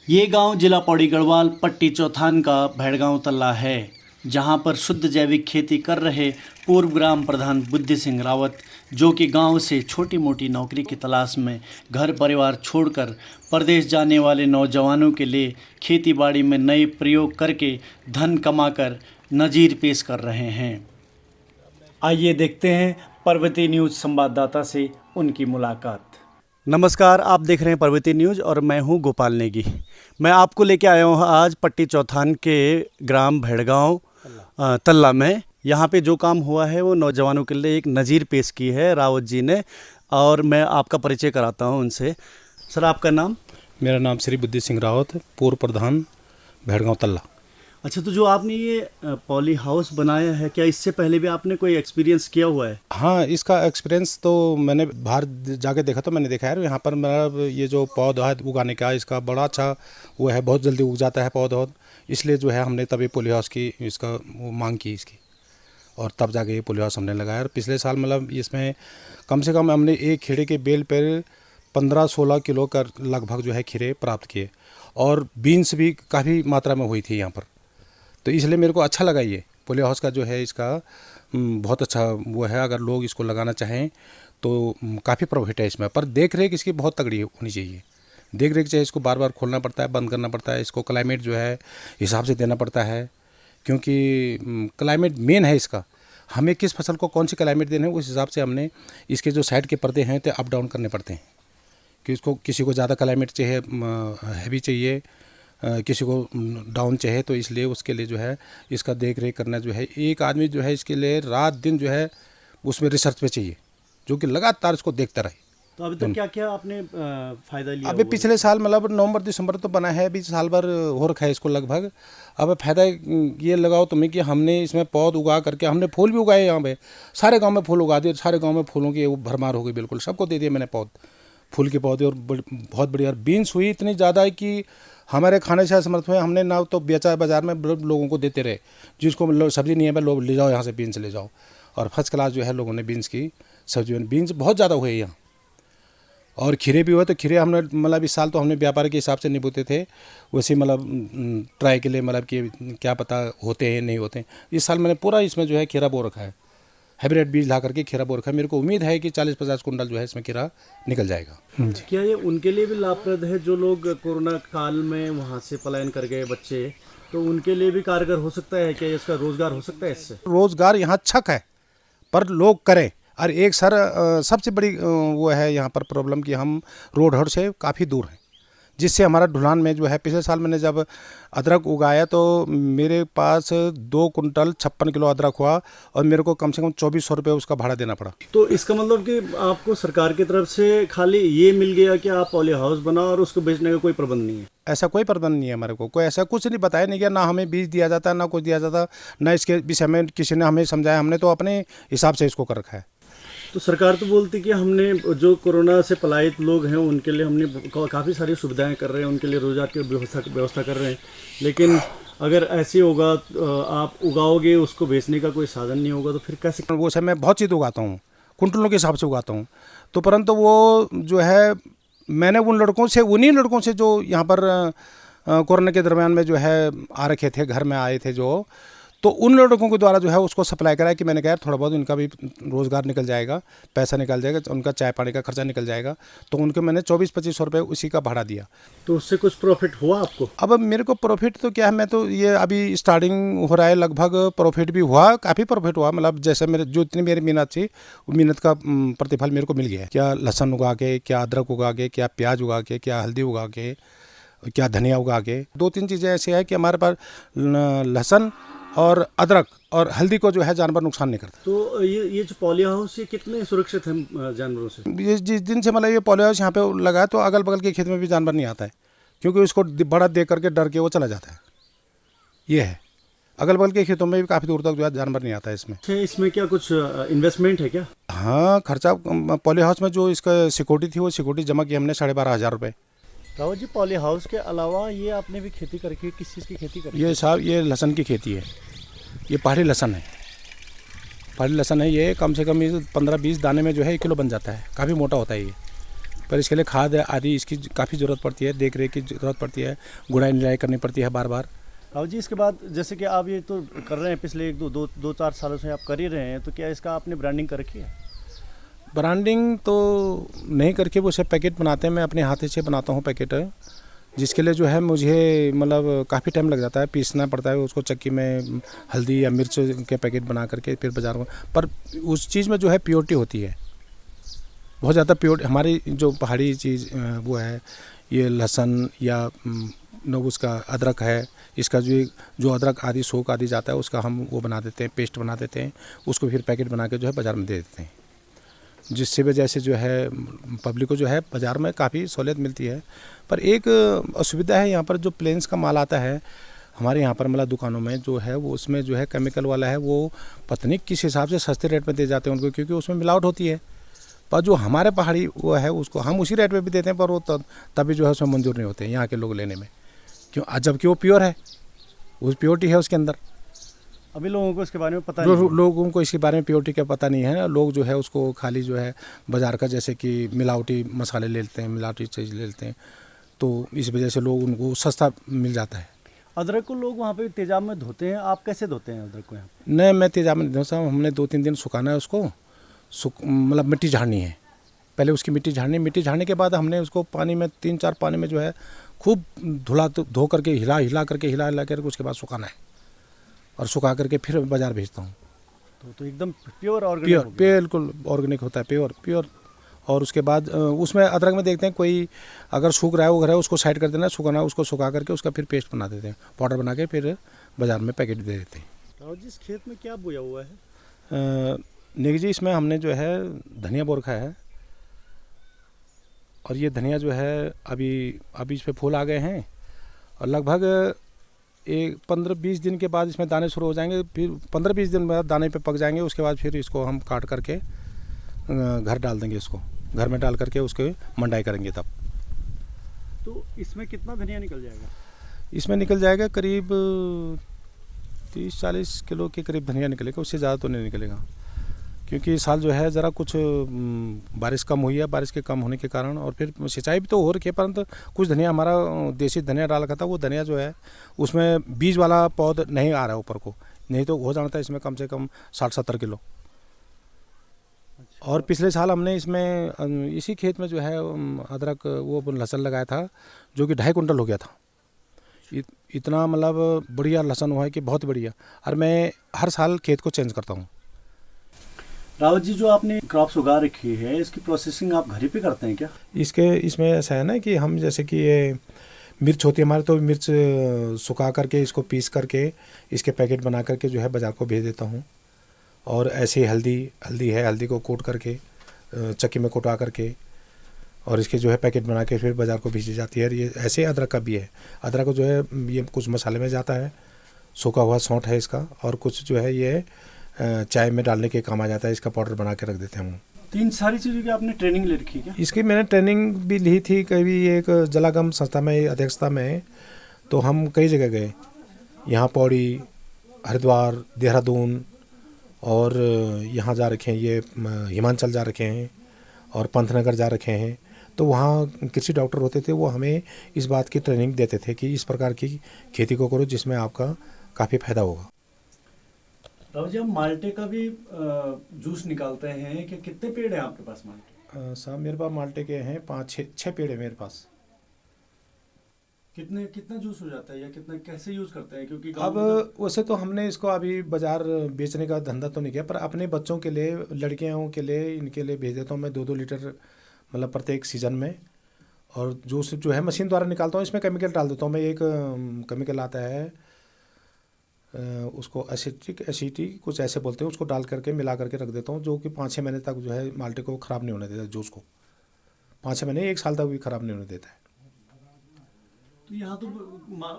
ये गांव जिला पौड़ी गढ़वाल पट्टी चौथान का भैड़गांव तल्ला है, जहां पर शुद्ध जैविक खेती कर रहे पूर्व ग्राम प्रधान बुद्धि सिंह रावत, जो कि गांव से छोटी मोटी नौकरी की तलाश में घर परिवार छोड़कर प्रदेश जाने वाले नौजवानों के लिए खेतीबाड़ी में नए प्रयोग करके धन कमाकर नज़ीर पेश कर रहे हैं। आइए देखते हैं पर्वतीय न्यूज़ संवाददाता से उनकी मुलाकात। नमस्कार, आप देख रहे हैं पर्वतीय न्यूज़ और मैं हूं गोपाल नेगी। मैं आपको लेके आया हूं आज पट्टी चौथान के ग्राम भैड़गांव तल्ला में। यहां पे जो काम हुआ है वो नौजवानों के लिए एक नज़ीर पेश की है रावत जी ने, और मैं आपका परिचय कराता हूं उनसे। सर, आपका नाम? मेरा नाम श्री बुद्धि सिंह रावत, पूर्व प्रधान भैड़गांव तल्ला। अच्छा, तो जो आपने ये पॉली हाउस बनाया है, क्या इससे पहले भी आपने कोई एक्सपीरियंस किया हुआ है? हाँ, इसका एक्सपीरियंस तो मैंने बाहर जाके देखा, तो मैंने देखा है यहाँ पर मेरा ये जो पौधा है उगाने का, इसका बड़ा अच्छा वो है, बहुत जल्दी उग जाता है पौधा, इसलिए जो है हमने तभी पॉली हाउस की इसका वो मांग की इसकी, और तब जाके ये पॉली हाउस हमने लगाया। और पिछले साल मतलब इसमें कम से कम हमने एक खीरे के बेल पर 15-16 किलो का लगभग जो है खीरे प्राप्त किए, और बीन्स भी काफ़ी मात्रा में हुई थी यहाँ पर। तो इसलिए मेरे को अच्छा लगा ये पॉली हाउस का जो है इसका बहुत अच्छा वो है। अगर लोग इसको लगाना चाहें तो काफ़ी प्रॉफिट है इसमें, पर देख रेख इसकी बहुत तगड़ी होनी चाहिए। देख रेख चाहिए, इसको बार बार खोलना पड़ता है, बंद करना पड़ता है, इसको क्लाइमेट जो है हिसाब से देना पड़ता है, क्योंकि क्लाइमेट मेन है इसका। हमें किस फसल को कौन सी क्लाइमेट देना है उस हिसाब से हमने इसके जो साइड के पर्दे हैं तो अप डाउन करने पड़ते हैं, कि इसको किसी को ज़्यादा क्लाइमेट चाहिए, हैवी चाहिए, किसी को डाउन चाहिए, तो इसलिए उसके लिए जो है इसका देख रेख करना जो है एक आदमी जो है इसके लिए रात दिन जो है उसमें रिसर्च पे चाहिए, जो कि लगातार इसको देखता रहे। तो अभी तक क्या क्या आपने फ़ायदा लिया? अभी पिछले साल मतलब नवंबर दिसंबर तो बना है, अभी साल भर हो रखा है इसको लगभग। अब फ़ायदा ये लगाओ तुम्हें कि हमने इसमें पौध उगा करके हमने फूल भी उगाए, यहाँ पे सारे गाँव में फूल उगा दिए, सारे गाँव में फूलों की वो भरमार हो गई, बिल्कुल सबको दे दिए मैंने पौध, फूल के पौधे, और बहुत बढ़िया बीन्स हुई इतनी ज़्यादा है कि हमारे खाने से असमर्थ हुए। हमने ना तो बेचा बाज़ार में, लोगों को देते रहे, जिसको सब्ज़ी नहीं है लोग ले जाओ यहाँ से बीन्स ले जाओ, और फर्स्ट क्लास जो है लोगों ने बीन्स की सब्जी में बीन्स बहुत ज़्यादा हुए यहाँ। और खीरे भी हुए, तो खीरे हमने मतलब इस साल तो हमने व्यापार के हिसाब से नहीं बोते थे, वैसे मतलब ट्राई के लिए, मतलब कि क्या पता होते हैं नहीं होते हैं। इस साल मैंने पूरा इसमें जो है खीरा बो रखा है, हाइब्रिड बीज ला करके खीरा बो रखा है। मेरे को उम्मीद है कि 40-50 कुंटल जो है इसमें खीरा निकल जाएगा। क्या ये उनके लिए भी लाभप्रद है जो लोग कोरोना काल में वहाँ से पलायन कर गए बच्चे, तो उनके लिए भी कारगर हो सकता है? क्या इसका रोजगार हो सकता है इससे? रोजगार यहाँ छक है, पर लोग करें। और एक सबसे बड़ी वो है यहाँ पर प्रॉब्लम कि हम रोड हड़ से काफ़ी दूर हैं, जिससे हमारा ढुलान में जो है, पिछले साल मैंने जब अदरक उगाया तो मेरे पास 2 कुंटल 56 किलो अदरक हुआ, और मेरे को कम से कम 2400 रुपये उसका भाड़ा देना पड़ा। तो इसका मतलब कि आपको सरकार की तरफ से खाली ये मिल गया कि आप पॉली हाउस बनाओ और उसको बेचने का कोई प्रबंध नहीं है? ऐसा कोई प्रबंध नहीं है हमारे को, कोई ऐसा कुछ नहीं बताया नहीं गया, ना हमें बीज दिया जाता, ना कुछ दिया जाता, ना इसके विषय में किसी ने हमें समझाया। हमने तो अपने हिसाब से इसको कर रखा है। तो सरकार तो बोलती कि हमने जो कोरोना से पलायित लोग हैं उनके लिए हमने काफ़ी सारी सुविधाएं कर रहे हैं, उनके लिए रोजगार की व्यवस्था कर रहे हैं, लेकिन अगर ऐसे होगा आप उगाओगे उसको बेचने का कोई साधन नहीं होगा तो फिर कैसे? वो सब मैं बहुत चीज़ उगाता हूँ, कुंटलों के हिसाब से उगाता हूँ, तो परंतु वो जो है मैंने उन्हीं लड़कों से जो यहाँ पर कोरोना के दरमियान में जो है आ रखे थे, घर में आए थे जो, तो उन लड़कों के द्वारा जो है उसको सप्लाई कराया कि मैंने कहा यार थोड़ा बहुत उनका भी रोज़गार निकल जाएगा, पैसा निकल जाएगा, उनका चाय पानी का खर्चा निकल जाएगा, तो उनको मैंने 24-25 रुपये उसी का भाड़ा दिया। तो उससे कुछ प्रॉफिट हुआ आपको? अब मेरे को प्रॉफिट तो क्या है, मैं तो ये अभी स्टार्टिंग हो रहा है, लगभग प्रॉफिट भी हुआ, काफ़ी प्रॉफिट हुआ, मतलब जैसे मेरे जो इतनी मेरी मेहनत थी मेहनत का प्रतिफल मेरे को मिल गया। क्या लहसुन उगा के, क्या अदरक उगा के, क्या प्याज उगा के, क्या हल्दी उगा के, क्या धनिया उगा के। 2-3 चीज़ें ऐसी है कि हमारे पास लहसुन और अदरक और हल्दी को जो है जानवर नुकसान नहीं करता। तो ये जो पॉली हाउस ये कितने सुरक्षित हैं जानवरों से? ये जिस दिन से मतलब ये पॉली हाउस यहाँ पे लगा है, तो अगल बगल के खेत में भी जानवर नहीं आता है, क्योंकि उसको बड़ा देख करके डर के वो चला जाता है। ये है, अगल बगल के खेतों में भी काफ़ी दूर तक जो है जानवर नहीं आता है इसमें। इसमें क्या कुछ इन्वेस्टमेंट है क्या? हाँ, खर्चा पॉली हाउस में जो इसका सिक्योरिटी थी वो सिक्योरिटी जमा की हमने 12,500 रुपये। रावत जी, पॉली हाउस के अलावा ये आपने भी खेती कर रखी है, किस चीज़ की खेती कर रही है? ये साहब ये लहसुन की खेती है, ये पहाड़ी लहसुन है, पहाड़ी लहसुन है। ये कम से कम 15-20 दाने में जो है 1 किलो बन जाता है, काफ़ी मोटा होता है ये। पर इसके लिए खाद आदि इसकी काफ़ी ज़रूरत पड़ती है, देख रेख की ज़रूरत पड़ती है, गुड़ाई निराई करनी पड़ती है बार बार। राहुल जी, इसके बाद जैसे कि आप ये तो कर रहे हैं, पिछले एक दो चार सालों से आप कर ही रहे हैं, तो क्या इसका आपने ब्रांडिंग कर रखी है? ब्रांडिंग तो नहीं करके वो उसे पैकेट बनाते हैं, मैं अपने हाथ से बनाता हूँ पैकेट, जिसके लिए जो है मुझे मतलब काफ़ी टाइम लग जाता है, पीसना पड़ता है उसको चक्की में, हल्दी या मिर्च के पैकेट बना करके फिर बाज़ार में। पर उस चीज़ में जो है प्योरिटी होती है, बहुत ज़्यादा प्योर। हमारी जो पहाड़ी चीज़ वो है, ये लहसुन या उसका अदरक है, इसका जो अदरक आदि सोख आदि जाता है उसका हम वो बना देते हैं, पेस्ट बना देते हैं, उसको फिर पैकेट बना के जो है बाज़ार में दे देते हैं, जिससे वजह से जो है पब्लिक को जो है बाज़ार में काफ़ी सहूलियत मिलती है। पर एक असुविधा है, यहाँ पर जो प्लेन्स का माल आता है हमारे यहाँ पर मतलब दुकानों में जो है, वो उसमें जो है केमिकल वाला है, वो पता नहीं किस हिसाब से सस्ते रेट में दे जाते हैं उनको, क्योंकि उसमें मिलावट होती है। पर जो हमारे पहाड़ी वो है उसको हम उसी रेट पे भी देते हैं, पर वो तभी जो है उसमें मंजूर नहीं होते हैं यहाँ के लोग लेने में, क्यों? जबकि वो प्योर है, उस प्योरिटी है उसके अंदर। अभी लोगों को इसके बारे में पता नहीं है। लोगों को इसके बारे में प्योरिटी का पता नहीं है, लोग जो है उसको खाली जो है बाज़ार का जैसे कि मिलावटी मसाले ले लेते हैं, मिलावटी चीज़ ले लेते हैं, तो इस वजह से लोग उनको सस्ता मिल जाता है। अदरक को लोग वहाँ पे तेजाब में धोते हैं, आप कैसे धोते हैं अदरक को यहाँ पे? नहीं, मैं तेजाब में नहीं धोता हूँ, हमने 2-3 दिन सुखाना है उसको, मतलब मिट्टी झाड़नी है, पहले उसकी मिट्टी झाड़ने के बाद हमने उसको पानी में 3-4 पानी में जो है खूब धो करके हिला करके उसके बाद सुखाना है, और सुखा करके फिर बाज़ार भेजता हूँ। तो एकदम प्योर ऑर्गेनिक, बिल्कुल ऑर्गेनिक होता है, प्योर। और उसके बाद उसमें अदरक में देखते हैं कोई अगर सूख रहा है वो घर है, उसको साइड कर देना, सुखाना, उसको सुखा करके उसका फिर पेस्ट बना देते हैं, पाउडर बना के फिर बाज़ार में पैकेट दे देते हैं। और जिस खेत में क्या बोया हुआ है? नेगी जी, इसमें हमने जो है धनिया बो रखा है, और ये धनिया जो है अभी इस पर फूल आ गए हैं, और लगभग 15-20 दिन के बाद इसमें दाने शुरू हो जाएंगे, फिर 15-20 दिन बाद दाने पे पक जाएंगे, उसके बाद फिर इसको हम काट करके घर डाल देंगे, इसको घर में डाल करके उसके मंडाई करेंगे तब। तो इसमें कितना धनिया निकल जाएगा? इसमें निकल जाएगा करीब 30-40 किलो के करीब धनिया निकलेगा, उससे ज़्यादा तो नहीं निकलेगा, क्योंकि इस साल जो है ज़रा कुछ बारिश कम हुई है, बारिश के कम होने के कारण, और फिर सिंचाई भी तो हो रखी है, परंतु कुछ धनिया हमारा देसी धनिया डाल रखा था, वो धनिया जो है उसमें बीज वाला पौध नहीं आ रहा है ऊपर को, नहीं तो हो जाना था इसमें कम से कम 60-70 किलो। और पिछले साल हमने इसमें इसी खेत में जो है अदरक वो लहसुन लगाया था, जो कि 2.5 कुंटल हो गया था। इतना मतलब बढ़िया लहसुन हुआ है कि बहुत बढ़िया, और मैं हर साल खेत को चेंज करता हूँ। रावत जी, जो आपने क्रॉप्स उगा रखी है, इसकी प्रोसेसिंग आप घर ही पे करते हैं क्या? इसमें ऐसा है ना कि हम जैसे कि ये मिर्च होती है हमारे, तो मिर्च सुखा करके इसको पीस करके इसके पैकेट बना करके जो है बाज़ार को भेज देता हूँ। और ऐसे ही हल्दी को कोट करके चक्की में कोटा करके और इसके जो है पैकेट बना के फिर बाज़ार को भेजी जाती है। ये ऐसे अदरक का भी है, अदरक को जो है ये कुछ मसाले में जाता है, सूखा हुआ सौंठ है इसका, और कुछ जो है ये चाय में डालने के काम आ जाता है, इसका पाउडर बना के रख देते हैं हम। तीन सारी चीज़ों की आपने ट्रेनिंग ले रखी है क्या? इसकी मैंने ट्रेनिंग भी ली थी कभी एक जलागम संस्था में अध्यक्षता में, तो हम कई जगह गए, यहाँ पौड़ी, हरिद्वार, देहरादून, और यहाँ जा रखे हैं, ये हिमाचल जा रखे हैं, और पंतनगर जा रखे हैं। तो वहाँ कृषि डॉक्टर होते थे, वो हमें इस बात की ट्रेनिंग देते थे कि इस प्रकार की खेती को करो जिसमें आपका काफ़ी फायदा होगा। राव जी, हम माल्टे का भी जूस निकालते हैं कि कितने पेड़ हैं आपके पास माल्टे? साहब मेरे पास माल्टे के हैं 5-6 पेड़ है मेरे पास। कितना जूस हो जाता है, या कितना कैसे यूज़ करते हैं? क्योंकि अब वैसे तो हमने इसको अभी बाज़ार बेचने का धंधा तो नहीं किया, पर अपने बच्चों के लिए, लड़कियों के लिए, इनके लिए भेज देता हूँ मैं 2-2 लीटर मतलब प्रत्येक सीज़न में। और जूस जो है मशीन द्वारा निकालता हूँ, इसमें केमिकल डाल देता हूँ मैं, एक केमिकल आता है उसको एसिटिक कुछ ऐसे बोलते हैं, उसको डाल करके मिला करके रख देता हूँ, जो कि 5-6 महीने तक जो है माल्टे को ख़राब नहीं होने देता, जूस को 5-6 महीने 1 साल तक भी ख़राब नहीं होने देता है। तो यहाँ तो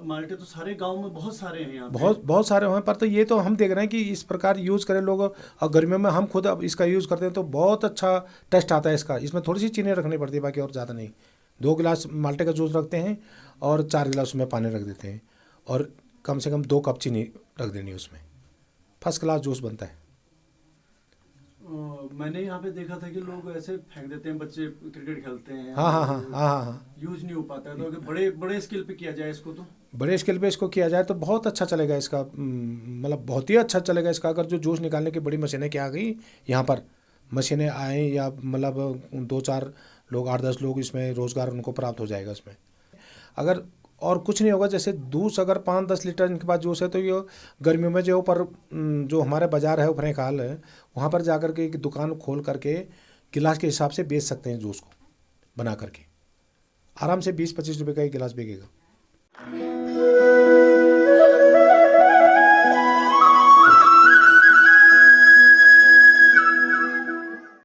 माल्टे तो सारे गांव में बहुत सारे हैं, यहाँ बहुत सारे हैं, पर तो ये तो हम देख रहे हैं कि इस प्रकार यूज़ करें लोग, और गर्मियों में हम खुद अब इसका यूज़ करते हैं तो बहुत अच्छा टेस्ट आता है इसका। इसमें थोड़ी सी चीनी रखनी पड़ती है, बाकी और ज़्यादा नहीं। 2 गिलास माल्टे का जूस रखते हैं और 4 गिलास उसमें पानी रख देते हैं, और कम से कम 2 कप चीनी रख देनी है उसमें, फर्स्ट क्लास जूस बनता है। मैंने यहाँ पे देखा था कि लोग ऐसे फेंक देते हैं, बच्चे क्रिकेट खेलते हैं। हाँ हाँ हाँ हाँ हाँ हाँ। यूज नहीं हो पाता है, तो अगर बड़े बड़े स्केल पे किया जाए इसको तो। बड़े स्केल पे इसको किया जाए तो बहुत अच्छा चलेगा इसका, मतलब बहुत ही अच्छा चलेगा इसका। अगर जो जूस निकालने की बड़ी मशीनें क्या आ गई यहाँ पर, मशीनें आए या मतलब 2-4 लोग 8-10 लोग इसमें रोज़गार उनको प्राप्त हो जाएगा इसमें। अगर और कुछ नहीं होगा, जैसे दूध अगर 5-10 लीटर इनके पास जूस है तो ये गर्मियों में जो ऊपर जो हमारे बाज़ार है ऊपरे खाल है वहाँ पर जा कर के एक दुकान खोल करके गिलास के हिसाब से बेच सकते हैं जूस को बना करके। आराम से 20-25 रुपये का एक गिलास बिकेगा।